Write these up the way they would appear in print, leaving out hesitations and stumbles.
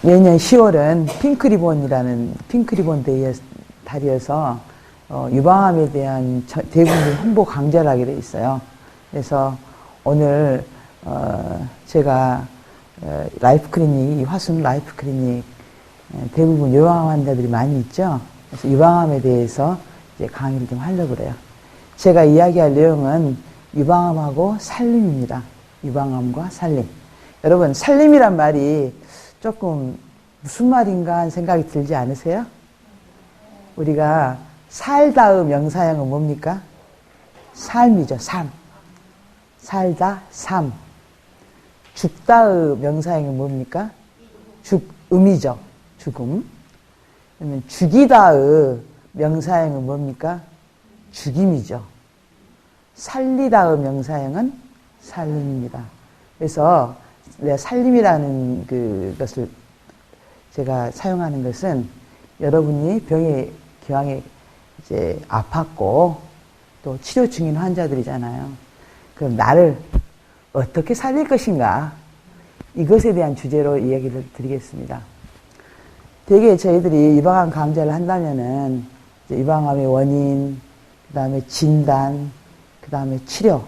매년 10월은 핑크리본이라는 핑크리본 달이어서 유방암에 대한 대부분 홍보 강좌를 하게 돼 있어요. 그래서 오늘 제가 라이프 클리닉, 화순 라이프 클리닉 대부분 유방암 환자들이 많이 있죠. 그래서 유방암에 대해서 이제 강의를 좀 하려고 그래요. 제가 이야기할 내용은 유방암하고 살림입니다. 유방암과 살림. 여러분, 살림이란 말이 조금 무슨 말인가 하는 생각이 들지 않으세요? 우리가 살다의 명사형은 뭡니까? 삶이죠, 삶. 살다, 삶. 죽다의 명사형은 뭡니까? 죽음이죠, 죽음. 그러면 죽이다의 명사형은 뭡니까? 죽임이죠. 살리다의 명사형은 살림입니다. 그래서 내가 살림이라는 그것을 제가 사용하는 것은 여러분이 병에 기왕에 이제 아팠고 또 치료 중인 환자들이잖아요. 그럼 나를 어떻게 살릴 것인가? 이것에 대한 주제로 이야기를 드리겠습니다. 되게 저희들이 유방암 강좌를 한다면은 유방암의 원인, 그 다음에 진단, 그 다음에 치료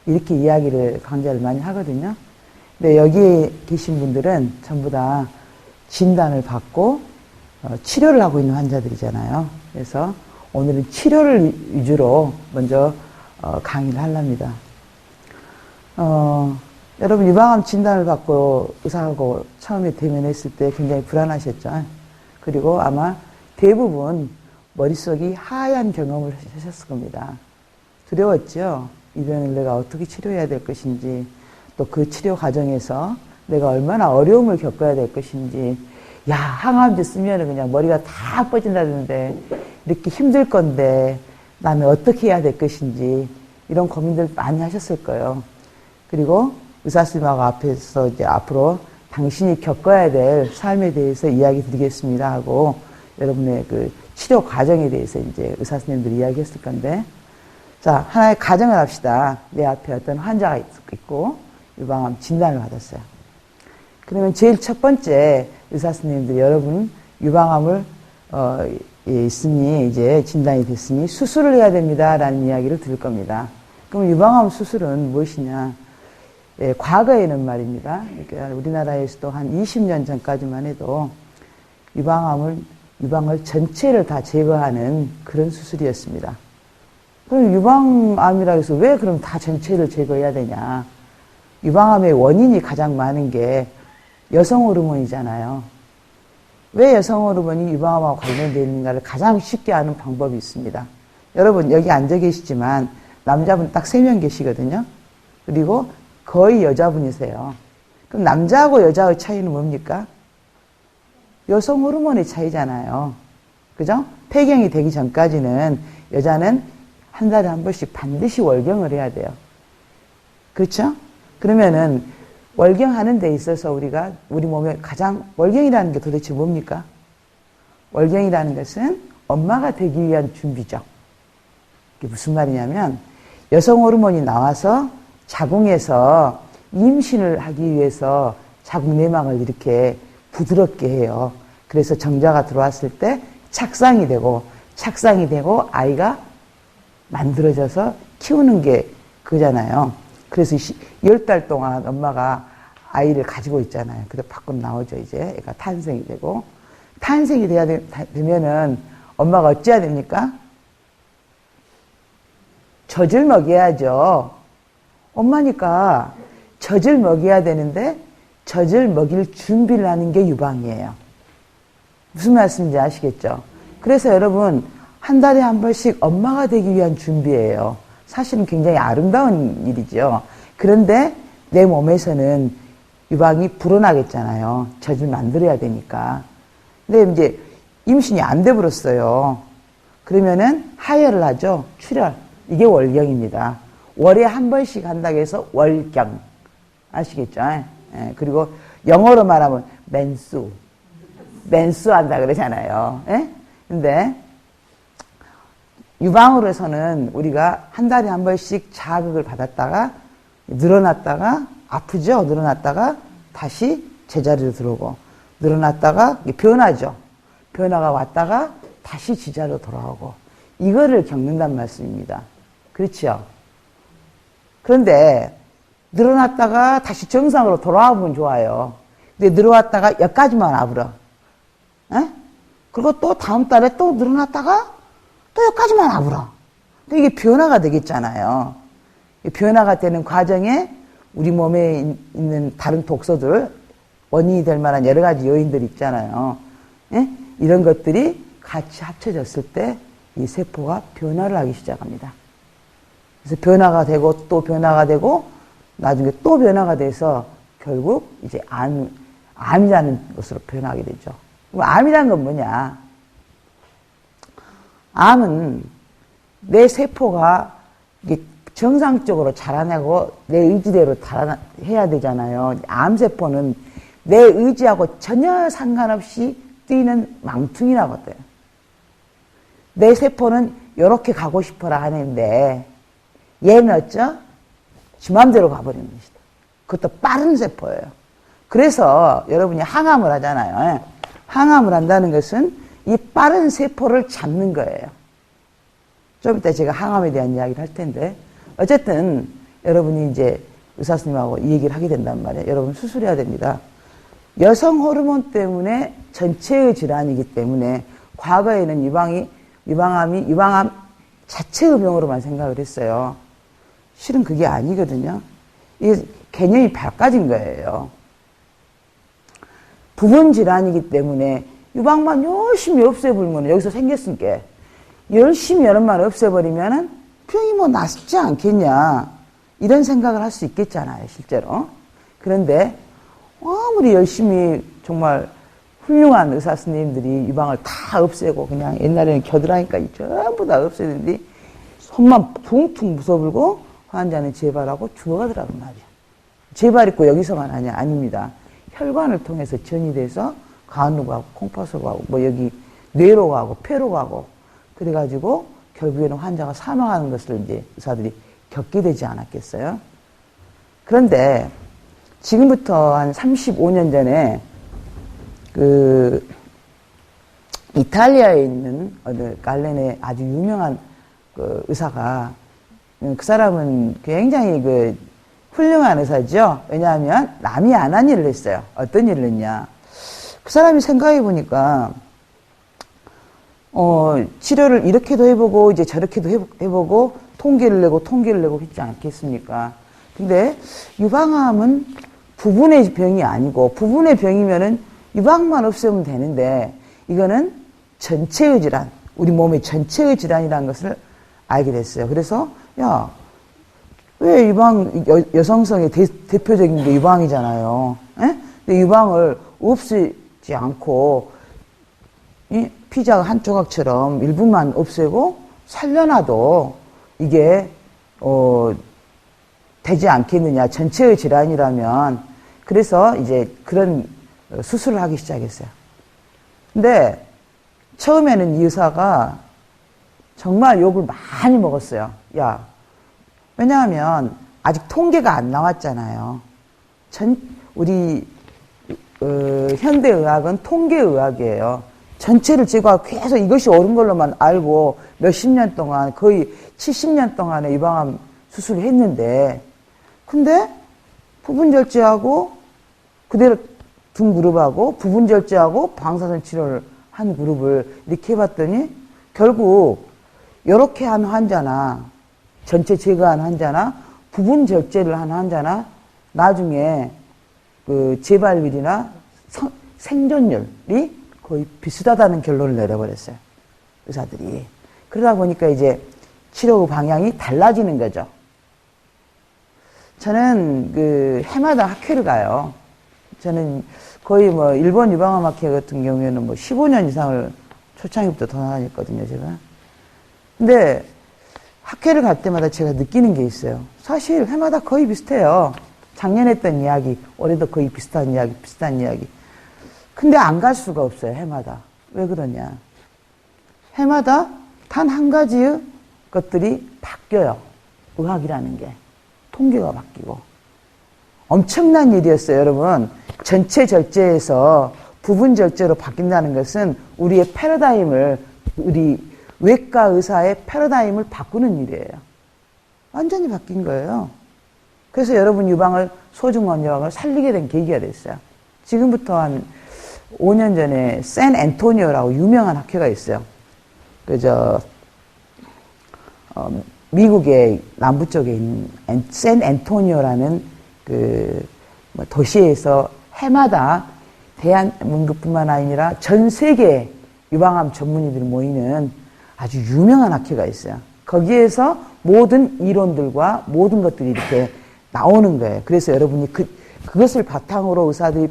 이렇게 이야기를 강좌를 많이 하거든요. 근데 여기에 계신 분들은 전부 다 진단을 받고 치료를 하고 있는 환자들이잖아요. 그래서 오늘은 치료를 위주로 먼저 강의를 하랍니다. 여러분 유방암 진단을 받고 의사하고 처음에 대면했을 때 굉장히 불안하셨죠. 그리고 아마 대부분 머릿속이 하얀 경험을 하셨을 겁니다. 두려웠죠. 이 병을 내가 어떻게 치료해야 될 것인지, 또 그 치료 과정에서 내가 얼마나 어려움을 겪어야 될 것인지, 야, 항암제 쓰면 그냥 머리가 다 빠진다는데, 이렇게 힘들 건데, 나는 어떻게 해야 될 것인지, 이런 고민들 많이 하셨을 거예요. 그리고 의사선생님하고 앞에서 이제 앞으로 당신이 겪어야 될 삶에 대해서 이야기 드리겠습니다 하고, 여러분의 그 치료 과정에 대해서 이제 의사선생님들이 이야기했을 건데, 자, 하나의 가정을 합시다. 내 앞에 어떤 환자가 있고, 유방암 진단을 받았어요. 그러면 제일 첫 번째 의사 선생님들이 여러분 유방암을 있으니 이제 진단이 됐으니 수술을 해야 됩니다라는 이야기를 들을 겁니다. 그럼 유방암 수술은 무엇이냐? 예, 과거에는 말입니다. 그러니까 우리나라에서도 한 20년 전까지만 해도 유방을 전체를 다 제거하는 그런 수술이었습니다. 그럼 유방암이라고 해서 왜 그럼 다 전체를 제거해야 되냐? 유방암의 원인이 가장 많은 게 여성 호르몬이잖아요. 왜 여성 호르몬이 유방암하고 관련되어 있는가를 가장 쉽게 아는 방법이 있습니다. 여러분 여기 앉아 계시지만 남자분 딱 3명 계시거든요. 그리고 거의 여자분이세요. 그럼 남자하고 여자의 차이는 뭡니까? 여성 호르몬의 차이잖아요. 그죠? 폐경이 되기 전까지는 여자는 한 달에 한 번씩 반드시 월경을 해야 돼요. 그렇죠? 그러면은 월경하는 데 있어서 우리가 우리 몸에 가장 월경이라는 게 도대체 뭡니까? 월경이라는 것은 엄마가 되기 위한 준비죠. 이게 무슨 말이냐면 여성 호르몬이 나와서 자궁에서 임신을 하기 위해서 자궁 내막을 이렇게 부드럽게 해요. 그래서 정자가 들어왔을 때 착상이 되고 아이가 만들어져서 키우는 게 그거잖아요. 그래서 10달 동안 엄마가 아이를 가지고 있잖아요. 그래서 밖으로 나오죠, 이제. 애가 탄생이 되고. 탄생이 되면은 엄마가 어찌해야 됩니까? 젖을 먹여야죠. 엄마니까 젖을 먹여야 되는데 젖을 먹일 준비를 하는 게 유방이에요. 무슨 말씀인지 아시겠죠? 그래서 여러분 한 달에 한 번씩 엄마가 되기 위한 준비예요. 사실은 굉장히 아름다운 일이죠. 그런데 내 몸에서는 유방이 불어나겠잖아요. 젖을 만들어야 되니까. 근데 이제 임신이 안 돼버렸어요. 그러면은 하혈을 하죠. 출혈. 이게 월경입니다. 월에 한 번씩 한다고 해서 월경. 아시겠죠? 예. 그리고 영어로 말하면 맨수 한다 그러잖아요. 예? 근데 유방으로서는 우리가 한 달에 한 번씩 자극을 받았다가 늘어났다가 아프죠? 늘어났다가 다시 제자리로 들어오고 늘어났다가 변화죠. 변화가 왔다가 다시 지자로 돌아오고 이거를 겪는단 말씀입니다. 그렇죠? 그런데 늘어났다가 다시 정상으로 돌아오면 좋아요. 근데 늘어왔다가 여기까지만 와버려. 에? 그리고 또 다음 달에 또 늘어났다가 또 여기까지만 와버려. 이게 변화가 되겠잖아요. 변화가 되는 과정에 우리 몸에 있는 다른 독소들, 원인이 될 만한 여러 가지 요인들이 있잖아요. 예? 이런 것들이 같이 합쳐졌을 때 이 세포가 변화를 하기 시작합니다. 그래서 변화가 되고 또 변화가 되고 나중에 또 변화가 돼서 결국 이제 암이라는 것으로 변하게 되죠. 암이라는 건 뭐냐? 암은 내 세포가 이게 정상적으로 자라나고 내 의지대로 해야 되잖아요. 암세포는 내 의지하고 전혀 상관없이 뛰는 망퉁이라거든. 내 세포는 이렇게 가고 싶어라 하는데 얘는 어쩌? 지 맘대로 가버리는 것이다. 그것도 빠른 세포예요. 그래서 여러분이 항암을 하잖아요. 항암을 한다는 것은 이 빠른 세포를 잡는 거예요. 좀 이따 제가 항암에 대한 이야기를 할 텐데 어쨌든 여러분이 이제 의사 선생님하고 이 얘기를 하게 된단 말이에요. 여러분 수술해야 됩니다. 여성 호르몬 때문에 전체의 질환이기 때문에 과거에는 유방암 자체의 병으로만 생각을 했어요. 실은 그게 아니거든요. 이게 개념이 바꿔진 거예요. 부분 질환이기 때문에 유방만 열심히 없애버리면 여기서 생겼으니까 열심히 여름만 없애버리면은 병이 뭐 낫지 않겠냐 이런 생각을 할 수 있겠잖아요, 실제로. 그런데 아무리 열심히 정말 훌륭한 의사 선생님들이 유방을 다 없애고 그냥 옛날에는 겨드랑이까지 전부 다 없애는데 손만 퉁퉁 부숴불고 환자는 재발하고 죽어가더라고 말이야. 재발 있고 여기서만 하냐? 아닙니다. 혈관을 통해서 전이 돼서 간으로 가고 콩팥으로 가고 뭐 여기 뇌로 가고 폐로 가고 그래가지고 결국에는 환자가 사망하는 것을 이제 의사들이 겪게 되지 않았겠어요? 그런데 지금부터 한 35년 전에 이탈리아에 있는 갈렌의 아주 유명한 그 의사가 그 사람은 굉장히 훌륭한 의사죠. 왜냐하면 남이 안 한 일을 했어요. 어떤 일을 했냐. 그 사람이 생각해 보니까 치료를 이렇게도 해보고 이제 저렇게도 해보고 통계를 내고 했지 않겠습니까? 근데 유방암은 부분의 병이 아니고 부분의 병이면은 유방만 없애면 되는데 이거는 전체의 질환, 우리 몸의 전체의 질환이라는 것을 알게 됐어요. 그래서 야, 왜 여성성의 대표적인 게 유방이잖아요. 에? 근데 유방을 없애지 않고 이 피자 한 조각처럼 일부만 없애고 살려놔도 이게 되지 않겠느냐. 전체의 질환이라면. 그래서 이제 그런 수술을 하기 시작했어요. 근데 처음에는 이 의사가 정말 욕을 많이 먹었어요. 야, 왜냐하면 아직 통계가 안 나왔잖아요. 우리 현대의학은 통계의학이에요. 전체를 제거하고 계속 이것이 옳은 걸로만 알고 몇십 년 동안 거의 70년 동안의 유방암 수술을 했는데 근데 부분 절제하고 그대로 둔 그룹하고 부분 절제하고 방사선 치료를 한 그룹을 이렇게 해봤더니 결국 이렇게 한 환자나 전체 제거한 환자나 부분 절제를 한 환자나 나중에 그 재발률이나 생존율이 거의 비슷하다는 결론을 내려버렸어요. 의사들이. 그러다 보니까 이제 치료 방향이 달라지는 거죠. 저는 해마다 학회를 가요. 저는 거의 뭐 일본 유방암 학회 같은 경우에는 뭐 15년 이상을 초창기부터 다녔거든요, 제가. 근데 학회를 갈 때마다 제가 느끼는 게 있어요. 사실 해마다 거의 비슷해요. 작년에 했던 이야기, 올해도 거의 비슷한 이야기. 근데 안 갈 수가 없어요, 해마다. 왜 그러냐. 해마다 단 한 가지의 것들이 바뀌어요. 의학이라는 게. 통계가 바뀌고. 엄청난 일이었어요, 여러분. 전체 절제에서 부분 절제로 바뀐다는 것은 우리의 패러다임을, 우리 외과 의사의 패러다임을 바꾸는 일이에요. 완전히 바뀐 거예요. 그래서 여러분 소중한 유방을 살리게 된 계기가 됐어요. 지금부터 한 5년 전에 샌 앤토니오라고 유명한 학교가 있어요. 미국의 남부 쪽에 있는 샌 앤토니오라는 도시에서 해마다 대한민국뿐만 아니라 전 세계 유방암 전문의들이 모이는 아주 유명한 학회가 있어요. 거기에서 모든 이론들과 모든 것들이 이렇게 나오는 거예요. 그래서 여러분이 그것을 바탕으로 의사들이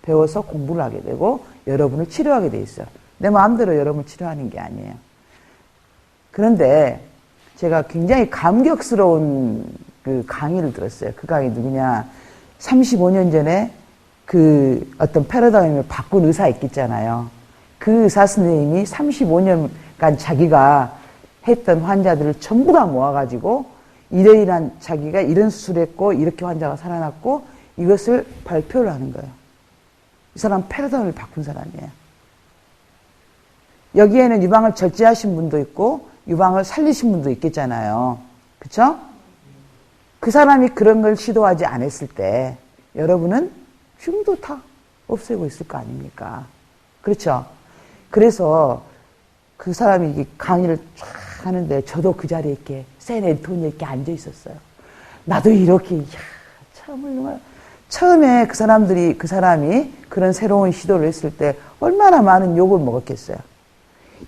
배워서 공부를 하게 되고 여러분을 치료하게 돼 있어요. 내 마음대로 여러분을 치료하는 게 아니에요. 그런데 제가 굉장히 감격스러운 그 강의를 들었어요. 그 강의 누구냐? 35년 전에 어떤 패러다임을 바꾼 의사 있겠잖아요. 그 의사 선생님이 35년간 자기가 했던 환자들을 전부 다 모아가지고 이러이러한 자기가 이런 수술했고 이렇게 환자가 살아났고 이것을 발표를 하는 거예요. 이 사람은 패러다임을 바꾼 사람이에요. 여기에는 유방을 절제하신 분도 있고 유방을 살리신 분도 있겠잖아요. 그렇죠? 그 사람이 그런 걸 시도하지 않았을 때 여러분은 지금도 다 없애고 있을 거 아닙니까? 그렇죠? 그래서 그 사람이 이게 강의를 쫙 하는데 저도 그 자리에 이렇게 샌 앤토니에 이렇게 앉아 있었어요. 나도 이렇게 정말 처음에 그 사람이 그런 새로운 시도를 했을 때 얼마나 많은 욕을 먹었겠어요.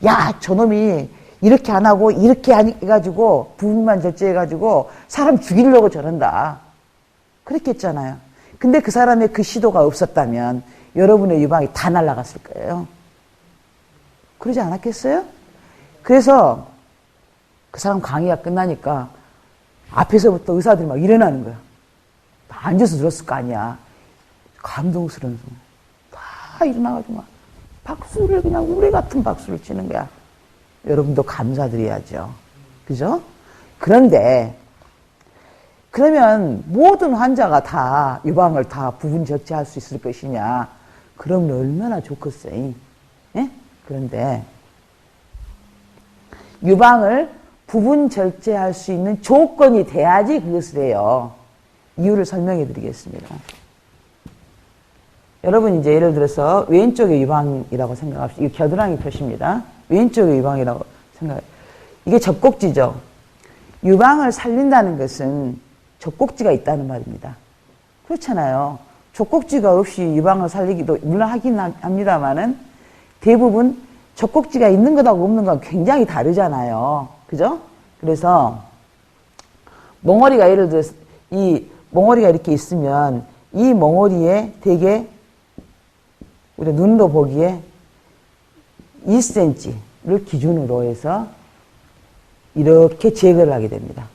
야, 저놈이 이렇게 안 하고 이렇게 해가지고 부분만 절제해가지고 사람 죽이려고 저런다. 그랬겠잖아요. 근데 그 사람의 그 시도가 없었다면 여러분의 유방이 다 날아갔을 거예요. 그러지 않았겠어요? 그래서 그 사람 강의가 끝나니까 앞에서부터 의사들이 막 일어나는 거야. 다 앉아서 들었을 거 아니야. 감동스러운 순간. 다 일어나가지고 막 박수를 그냥 우리 같은 박수를 치는 거야. 여러분도 감사드려야죠. 그죠? 그런데 그러면 모든 환자가 다 유방을 다 부분 절제할 수 있을 것이냐? 그러면 얼마나 좋겠어요. 예? 그런데 유방을 부분 절제할 수 있는 조건이 돼야지 그것을 해요. 이유를 설명해 드리겠습니다. 여러분 이제 예를 들어서 왼쪽의 유방이라고 생각합시다. 이거 겨드랑이 표시입니다. 왼쪽의 유방이라고 생각해요. 이게 젖꼭지죠. 유방을 살린다는 것은 젖꼭지가 있다는 말입니다. 그렇잖아요. 젖꼭지가 없이 유방을 살리기도 물론 하긴 합니다만은 대부분 젖꼭지가 있는 것하고 없는 건 굉장히 다르잖아요. 그죠? 그래서 멍어리가 예를 들어서 이 멍어리가 이렇게 있으면 이 멍어리에 되게 우리가 눈으로 보기에 2cm를 기준으로 해서 이렇게 제거를 하게 됩니다.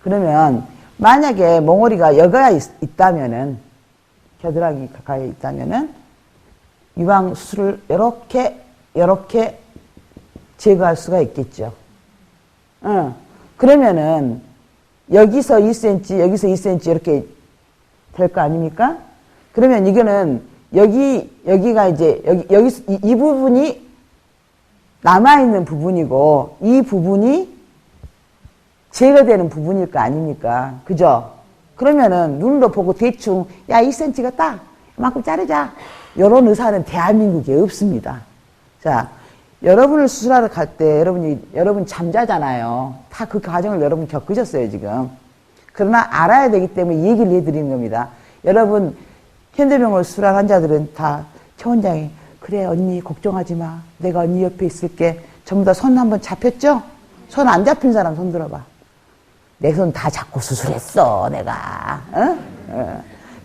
그러면 만약에 멍어리가 여기에 있다면은 겨드랑이 가까이 있다면은 유방 수술을 이렇게 제거할 수가 있겠죠. 그러면은 여기서 2cm, 여기서 2cm 이렇게 될 거 아닙니까? 그러면 이거는 여기가 이제 여기 이 부분이 남아있는 부분이고 이 부분이 제거되는 부분일 거 아닙니까? 그죠? 그러면은 눈으로 보고 대충 야 2cm가 딱 이만큼 자르자. 이런 의사는 대한민국에 없습니다. 자, 여러분을 수술하러 갈 때 여러분 잠자잖아요. 다 그 과정을 여러분 겪으셨어요 지금. 그러나 알아야 되기 때문에 이 얘기를 해드리는 겁니다. 여러분 현대병원을 수술한 환자들은 다 최 원장이 그래 언니 걱정하지 마. 내가 언니 옆에 있을게. 전부 다 손 한번 잡혔죠? 손 안 잡힌 사람 손 들어봐. 내 손 다 잡고 수술했어 내가.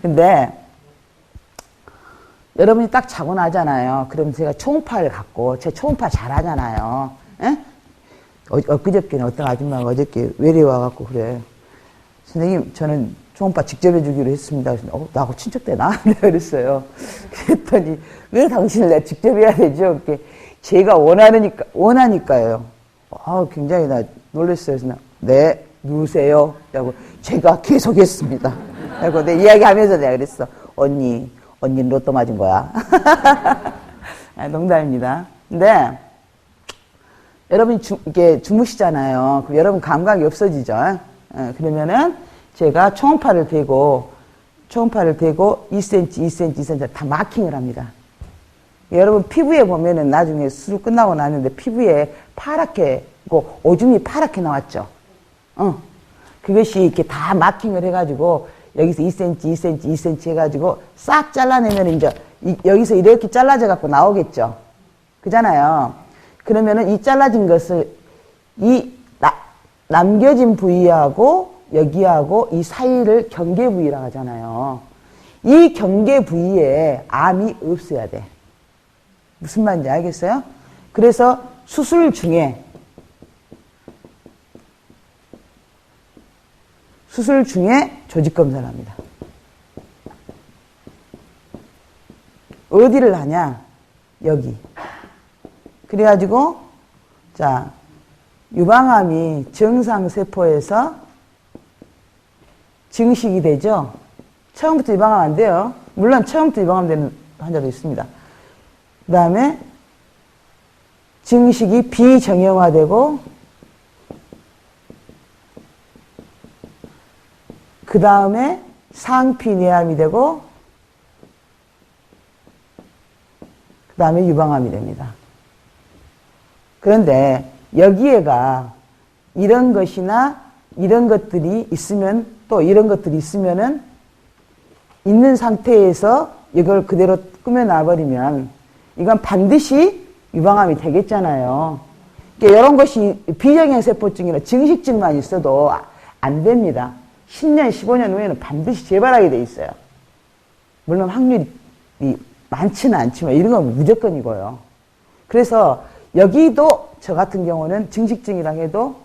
근데 여러분이 딱 자고 나잖아요. 그럼 제가 초음파를 갖고 제 초음파 잘하잖아요. 엊그저께는 어떤 아줌마가 어저께 외래 와갖고 그래. 선생님 저는 초음파 직접 해주기로 했습니다. 그래서 나하고 친척되나? 내가 그랬어요. 그랬더니 왜 당신을 내가 직접 해야 되죠? 이렇게 제가 원하니까요. 굉장히 나 놀랐어요. 그래서 네 누우세요. 라고 제가 계속 했습니다. 그리고 내 이야기하면서 내가 그랬어. 언니 언니는 로또 맞은 거야. 농담입니다. 근데 여러분이 이렇게 주무시잖아요. 그럼 여러분 감각이 없어지죠. 그러면은 제가 초음파를 대고 2cm, 2cm, 2cm 다 마킹을 합니다. 여러분 피부에 보면은 나중에 수술 끝나고 나는데 피부에 파랗게, 오줌이 파랗게 나왔죠. 그것이 이렇게 다 마킹을 해가지고 여기서 2cm, 2cm, 2cm 해가지고 싹 잘라내면 이제 여기서 이렇게 잘라져 갖고 나오겠죠. 그잖아요. 그러면은 이 잘라진 것을 남겨진 부위하고 여기하고 이 사이를 경계 부위라고 하잖아요. 이 경계 부위에 암이 없어야 돼. 무슨 말인지 알겠어요? 그래서 수술 중에 조직 검사를 합니다. 어디를 하냐? 여기. 그래가지고 자, 유방암이 정상세포에서 증식이 되죠. 처음부터 유방암 안 돼요. 물론 처음부터 유방암 되는 환자도 있습니다. 그 다음에 증식이 비정형화되고 그 다음에 상피내암이 되고 그 다음에 유방암이 됩니다. 그런데 여기에가 이런 것이나 이런 것들이 있으면 또 이런 것들이 있으면은 있는 상태에서 이걸 그대로 꾸며놔버리면 이건 반드시 유방암이 되겠잖아요. 그러니까 이런 것이 비정형 세포증이나 증식증만 있어도 안 됩니다. 10년, 15년 후에는 반드시 재발하게 돼 있어요. 물론 확률이 많지는 않지만 이런 건 무조건이고요. 그래서 여기도 저 같은 경우는 증식증이랑 해도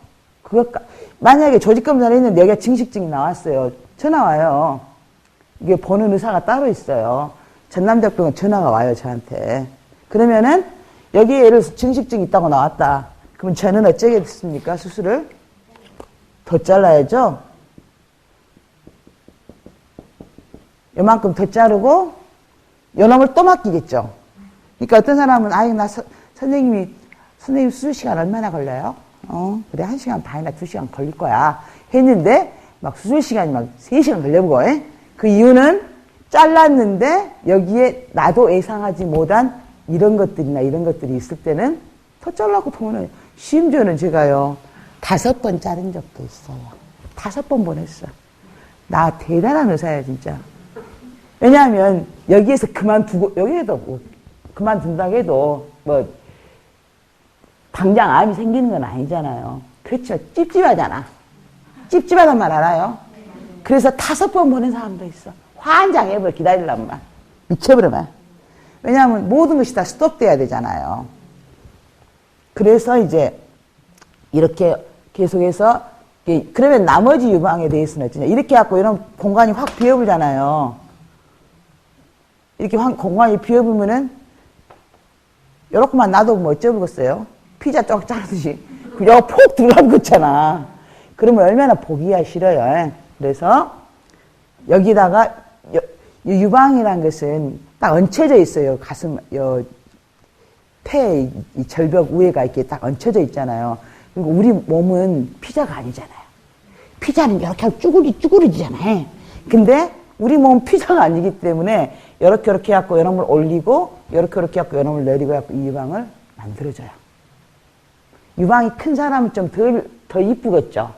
만약에 조직검사를 했는데 여기가 증식증이 나왔어요. 전화 와요. 이게 보는 의사가 따로 있어요. 전남대병원 전화가 와요, 저한테. 그러면은 여기에 예를 들어서 증식증이 있다고 나왔다. 그럼 저는 어쩌겠습니까? 수술을 더 잘라야죠. 요만큼 더 자르고 요놈을 또 맡기겠죠. 그러니까 어떤 사람은 선생님 수술 시간 얼마나 걸려요? 그래 1시간 반이나 2시간 걸릴 거야. 했는데 막 수술 시간이 막 3시간 걸려보고 그 이유는 잘랐는데 여기에 나도 예상하지 못한 이런 것들이나 이런 것들이 있을 때는 더 잘라고 보면 심지어는 제가요 5번 자른 적도 있어요. 5번 보냈어. 나 대단한 의사야 진짜. 왜냐하면 여기에서 그만두고 여기에도 뭐 그만둔다고 해도 뭐 당장 암이 생기는 건 아니잖아요. 그렇죠. 찝찝하잖아. 찝찝하단 말 알아요? 그래서 5번 보낸 사람도 있어. 환장해버려 기다리려면 미쳐버려만. 왜냐하면 모든 것이 다 스톱돼야 되잖아요. 그래서 이제 이렇게 계속해서 그러면 나머지 유방에 대해서는 어쩌냐. 이렇게 해갖고 이런 공간이 확 비어버리잖아요. 이렇게 공간이 비어보면은 요렇게만 놔두면 뭐 어쩌겠어요? 피자 쪽 자르듯이 그냥 폭 들어가면 그렇잖아. 그러면 얼마나 보기가 싫어요. 그래서 여기다가 유방이라는 것은 딱 얹혀져 있어요. 가슴 폐 이 절벽 위에가 이렇게 딱 얹혀져 있잖아요. 그리고 우리 몸은 피자가 아니잖아요. 피자는 이렇게 하고 쭈구리잖아요. 근데 우리 몸은 피자가 아니기 때문에 이렇게 해갖고 요놈을 올리고 이렇게 해갖고 요놈을 내리고 해갖고 이 유방을 만들어줘요. 유방이 큰 사람은 좀 더 이쁘겠죠.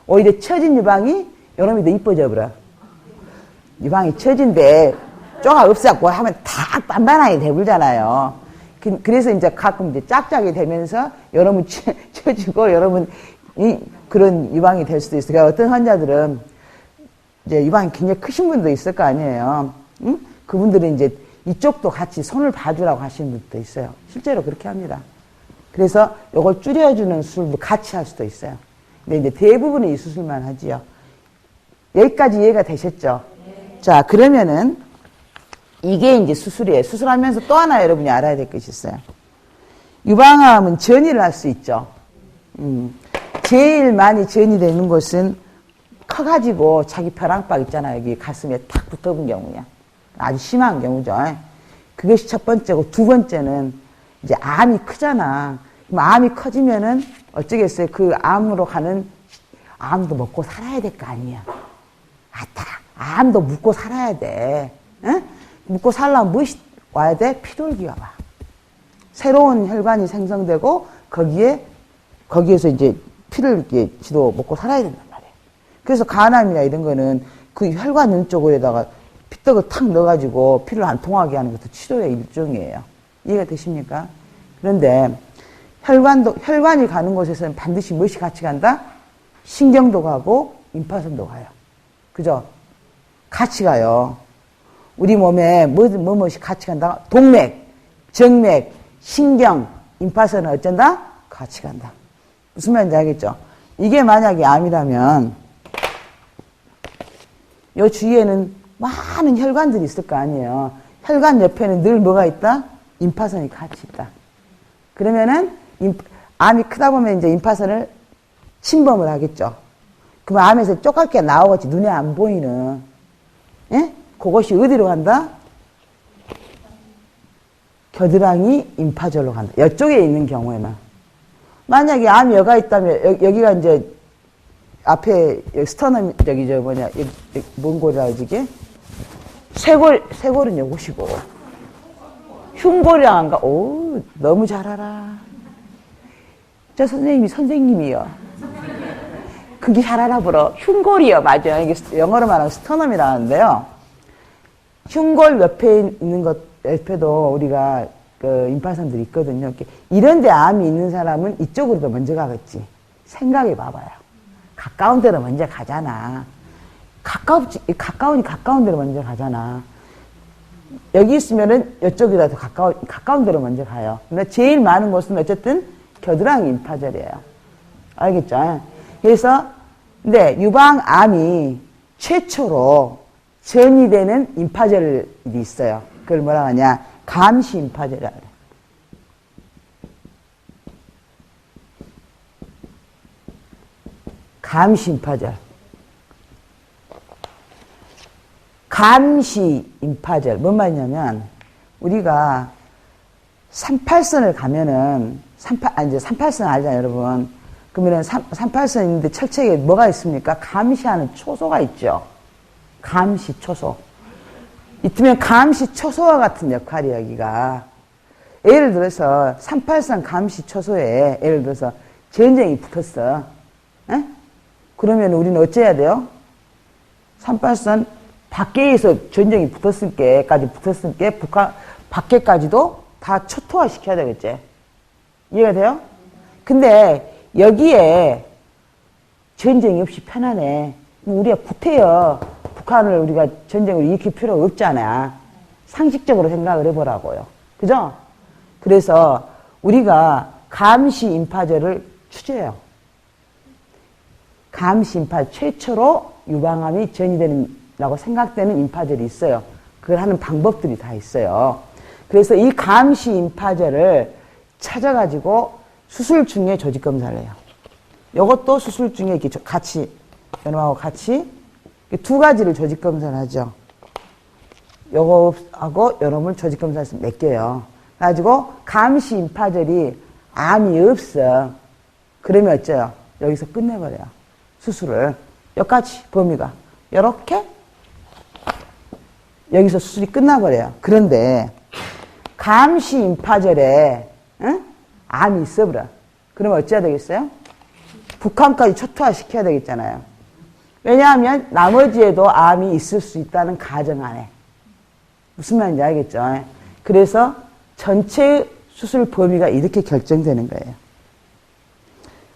오히려 처진 유방이 요놈이 더 이뻐져 버려. 유방이 처진데 쪼가 없어갖고 하면 다 빤빤하게 돼버리잖아요. 그래서 이제 가끔 이제 짝짝이 되면서 요놈은 처지고 요놈은 그런 유방이 될 수도 있어요. 그러니까 어떤 환자들은 이제 유방이 굉장히 크신 분도 있을 거 아니에요. 응? 그분들은 이제 이쪽도 같이 손을 봐주라고 하시는 분도 있어요. 실제로 그렇게 합니다. 그래서 요걸 줄여주는 수술도 같이 할 수도 있어요. 근데 이제 대부분은 이 수술만 하지요. 여기까지 이해가 되셨죠? 네. 자, 그러면은 이게 이제 수술이에요. 수술하면서 또 하나 여러분이 알아야 될 것이 있어요. 유방암은 전이를 할 수 있죠. 제일 많이 전이 되는 곳은 커가지고 자기 벼랑박 있잖아요. 여기 가슴에 탁 붙어본 경우야. 아주 심한 경우죠. 그것이 첫 번째고, 두 번째는 이제 암이 크잖아. 그럼 암이 커지면은 어쩌겠어요. 그 암으로 가는, 암도 먹고 살아야 될 거 아니야. 아따, 암도 묵고 살아야 돼. 응? 묵고 살려면 무엇이 와야 돼? 피돌기가 와. 새로운 혈관이 생성되고, 거기에서 이제 피를 이렇게 지도 먹고 살아야 된단 말이에요. 그래서 간암이나 이런 거는 그 혈관 눈쪽에다가 피떡을 탁 넣어가지고 피를 안 통하게 하는 것도 치료의 일종이에요. 이해가 되십니까? 그런데 혈관이 가는 곳에서는 반드시 무엇이 같이 간다? 신경도 가고 임파선도 가요. 그죠? 같이 가요. 우리 몸에 무엇이 같이 간다? 동맥, 정맥, 신경, 임파선은 어쩐다? 같이 간다. 무슨 말인지 알겠죠? 이게 만약에 암이라면 요 주위에는 많은 혈관들이 있을 거 아니에요. 혈관 옆에는 늘 뭐가 있다? 임파선이 같이 있다. 그러면은 암이 크다 보면 이제 임파선을 침범을 하겠죠. 그러면 암에서 쪼깝게 나오겠지. 눈에 안 보이는. 예? 그것이 어디로 간다? 겨드랑이 임파절로 간다. 이쪽에 있는 경우에만. 만약에 암이 여가 있다면, 여기가 이제, 앞에, 스터넘, 몽골이라 하지, 이게? 쇄골은 요것이고. 흉골이랑 안 가. 오, 너무 잘 알아. 저 선생님이요. 그게 잘 알아보러. 흉골이요. 맞아요. 이게 영어로 말하면 스터넘이라 하는데요. 흉골 옆에 있는 것, 옆에도 우리가 그 임파선들이 있거든요. 이런데 암이 있는 사람은 이쪽으로 더 먼저 가겠지. 생각해 봐봐요. 가까운 데로 먼저 가잖아. 가까운 데로 먼저 가잖아. 여기 있으면은 이쪽이라 더 가까운 데로 먼저 가요. 근데 제일 많은 곳은 어쨌든 겨드랑이 임파절이에요. 알겠죠? 그래서, 근데 유방암이 최초로 전이되는 임파절이 있어요. 그걸 뭐라 하냐? 감시 임파절이라 그래. 감시 임파절. 감시 임파절. 뭔 말이냐면, 우리가 38선을 가면은, 이제 38선 알잖아요, 여러분. 그러면은 38선 있는데 철책에 뭐가 있습니까? 감시하는 초소가 있죠. 감시 초소. 이쯤에 감시 초소와 같은 역할이 여기가. 예를 들어서 38선 감시 초소에 예를 들어서 전쟁이 붙었어. 에? 그러면 우리는 어째야 돼요? 38선 밖에서 전쟁이 붙었으니까 북한 밖에까지도 다 초토화 시켜야 되겠지. 이해가 돼요? 근데 여기에 전쟁이 없이 편하네. 우리가 구태여 북한을 우리가 전쟁으로 일으킬 필요가 없잖아. 상식적으로 생각을 해보라고요. 그죠? 그래서 우리가 감시 임파절을 추재해요. 감시 임파절 최초로 유방암이 전이되는라고 생각되는 임파절이 있어요. 그걸 하는 방법들이 다 있어요. 그래서 이 감시 임파절을 찾아가지고 수술 중에 조직 검사를 해요. 이것도 수술 중에 이렇게 같이 요놈하고 같이 두 가지를 조직 검사를 하죠. 요거하고 요놈을 조직 검사해서 맡겨요. 가지고 감시 임파절이 암이 없어. 그러면 어째요? 여기서 끝내버려요. 수술을. 여기까지 범위가. 요렇게 여기서 수술이 끝나버려요. 그런데 감시 임파절에 암이 있어버려. 그러면 어째야 되겠어요? 북한까지 초토화 시켜야 되겠잖아요. 왜냐하면 나머지에도 암이 있을 수 있다는 가정 안에. 무슨 말인지 알겠죠? 그래서 전체 수술 범위가 이렇게 결정되는 거예요.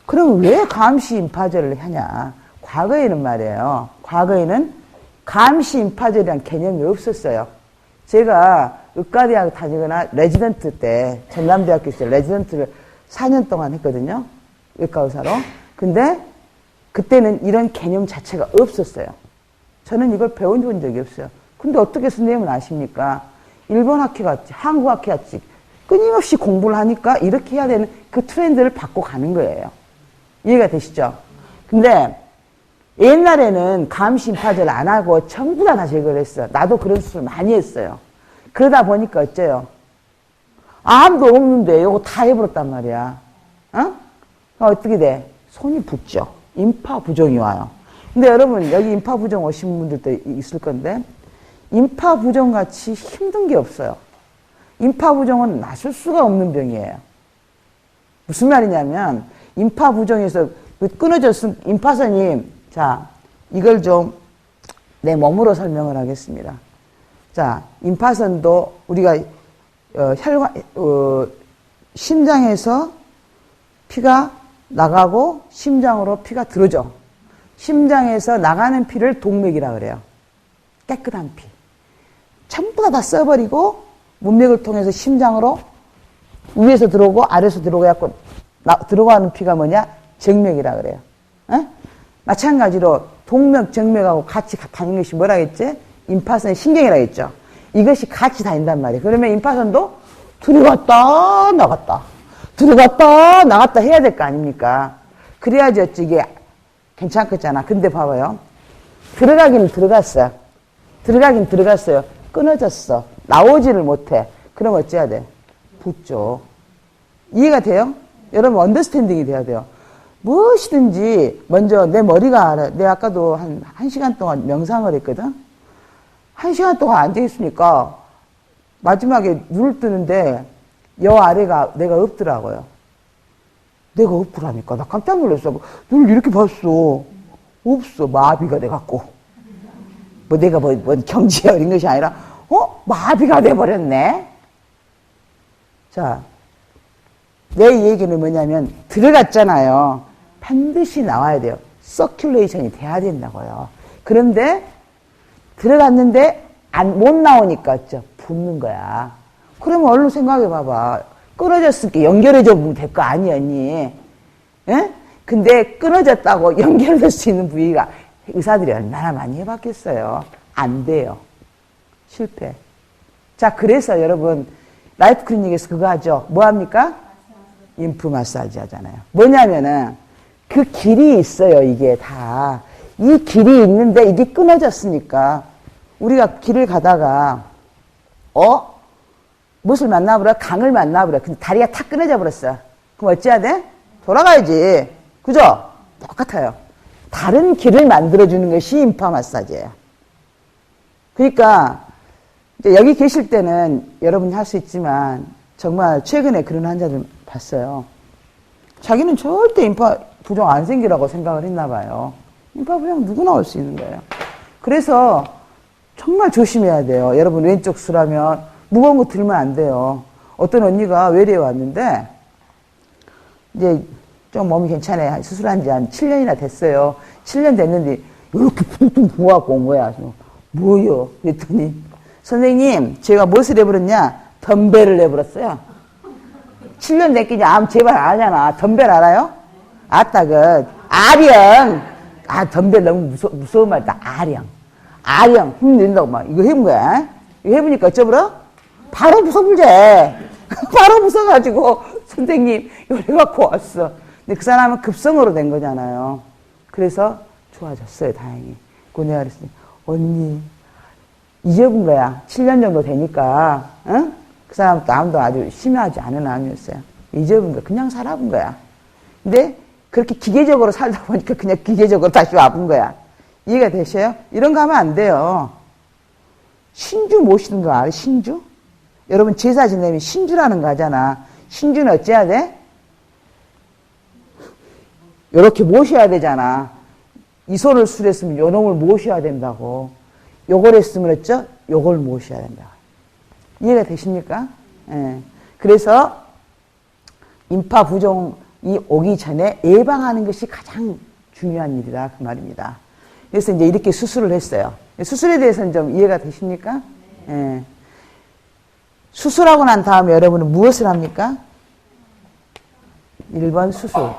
그럼 왜 감시 임파절을 하냐? 과거에는 말이에요. 과거에는 감시 임파절이라는 개념이 없었어요. 제가 의과대학 다니거나 레지던트 때 전남대학교에서 레지던트를 4년 동안 했거든요. 의과 의사로. 근데 그때는 이런 개념 자체가 없었어요. 저는 이걸 배워본 적이 없어요. 근데 어떻게 선생님은 아십니까? 일본 학회 같이, 한국 학회 같이 끊임없이 공부를 하니까 이렇게 해야 되는 그 트렌드를 받고 가는 거예요. 이해가 되시죠? 근데 옛날에는 감심파절 안 하고 전부 다 제거를 했어. 나도 그런 수술 많이 했어요. 그러다 보니까 어째요? 아무도 없는데 이거 다 해버렸단 말이야. 어? 어떻게 돼? 손이 붓죠. 임파부종이 와요. 근데 여러분 여기 임파부종 오신 분들도 있을 건데 임파부종 같이 힘든 게 없어요. 임파부종은 나설 수가 없는 병이에요. 무슨 말이냐면 임파부종에서 끊어졌은 임파선이 자 이걸 좀 내 몸으로 설명을 하겠습니다. 자 임파선도 우리가 심장에서 피가 나가고 심장으로 피가 들어오죠. 심장에서 나가는 피를 동맥이라 그래요. 깨끗한 피. 전부 다 써버리고 문맥을 통해서 심장으로 위에서 들어오고 아래에서 들어오고 해갖고 들어가는 피가 뭐냐? 정맥이라 그래요. 에? 마찬가지로 동맥, 정맥하고 같이 다니는 것이 뭐라 했지? 임파선의 신경이라 했죠. 이것이 같이 다닌단 말이에요. 그러면 임파선도 들어갔다 나갔다 들어갔다 나갔다 해야 될 거 아닙니까? 그래야지 어찌 이게 괜찮겠잖아. 근데 봐봐요. 들어가긴 들어갔어요. 들어가긴 들어갔어요. 끊어졌어. 나오지를 못해. 그럼 어찌해야 돼? 붓죠. 이해가 돼요? 여러분 언더스탠딩이 돼야 돼요. 무엇이든지 먼저 내 머리가 알아. 내가 아까도 한 1시간 동안 명상을 했거든. 1시간 동안 앉아있으니까 마지막에 눈을 뜨는데 여 아래가 내가 없더라고요. 내가 없더라니까. 나 깜짝 놀랐어. 눈을 이렇게 봤어. 없어. 마비가 돼갖고. 뭐 내가 뭐 경지에 어린 것이 아니라 마비가 돼버렸네. 자, 내 얘기는 뭐냐면 들어갔잖아요. 반드시 나와야 돼요. 서큘레이션이 돼야 된다고요. 그런데 들어갔는데 못 나오니까 어쩌 붓는 거야. 그러면 얼른 생각해 봐봐. 끊어졌으니까 연결해줘 보면 될 거 아니었니? 예? 근데 끊어졌다고 연결될 수 있는 부위가 의사들이 얼마나 많이 해봤겠어요. 안 돼요. 실패. 자, 그래서 여러분 라이프 클리닉에서 그거 하죠. 뭐 합니까? 인프 마사지 하잖아요. 뭐냐면은 그 길이 있어요. 이게 다. 이 길이 있는데 이게 끊어졌으니까 우리가 길을 가다가 무엇을 만나버려? 강을 만나버려. 근데 다리가 탁 끊어져 버렸어. 그럼 어찌해야 돼? 돌아가야지. 그죠? 똑같아요. 다른 길을 만들어주는 것이 인파 마사지예요. 그러니까 이제 여기 계실 때는 여러분이 할 수 있지만 정말 최근에 그런 환자들 봤어요. 자기는 절대 인파 부종 안 생기라고 생각을 했나 봐요. 인파 부종 누구나 올 수 있는 거예요. 그래서 정말 조심해야 돼요. 여러분 왼쪽 수라면 무거운 거 들면 안 돼요. 어떤 언니가 외래에 왔는데 이제 좀 몸이 괜찮아요. 수술한 지 한 7년이나 됐어요. 7년 됐는데 이렇게 붕붕 부어갖고 온 거야. 뭐요? 그랬더니 선생님 제가 무엇을 해버렸냐? 덤벨을 해버렸어요. 7년 됐기니 제발 안 하잖아. 덤벨 알아요? 아따 아령. 덤벨 너무 무서운 말이다. 아령 힘낸다고 막 이거 해본 거야. 이거 해보니까 어쩌버려? 바로 부숴불제. 바로 부숴가지고 선생님 이걸 해갖고 왔어. 근데 그 사람은 급성으로 된 거잖아요. 그래서 좋아졌어요. 다행히. 그 내가 그랬더니 언니 잊어본 거야. 7년 정도 되니까 응? 그 사람도 암도 아주 심하지 않은 암이었어요. 잊어본 거야. 그냥 살아본 거야. 근데 그렇게 기계적으로 살다 보니까 그냥 기계적으로 다시 와본 거야. 이해가 되셔요? 이런 거 하면 안 돼요. 신주 모시는 거 알아요? 신주? 여러분 제사 지내면 신주라는 거 하잖아. 신주는 어찌해야 돼? 요렇게 모셔야 되잖아. 이 손을 술했으면 요 놈을 모셔야 된다고. 요걸 했으면 했죠? 요걸 모셔야 된다. 이해가 되십니까? 예. 그래서 인파 부종이 오기 전에 예방하는 것이 가장 중요한 일이다. 그 말입니다. 그래서 이제 이렇게 수술을 했어요. 수술에 대해서는 좀 이해가 되십니까? 예. 수술하고 난 다음에 여러분은 무엇을 합니까? 1번 수술.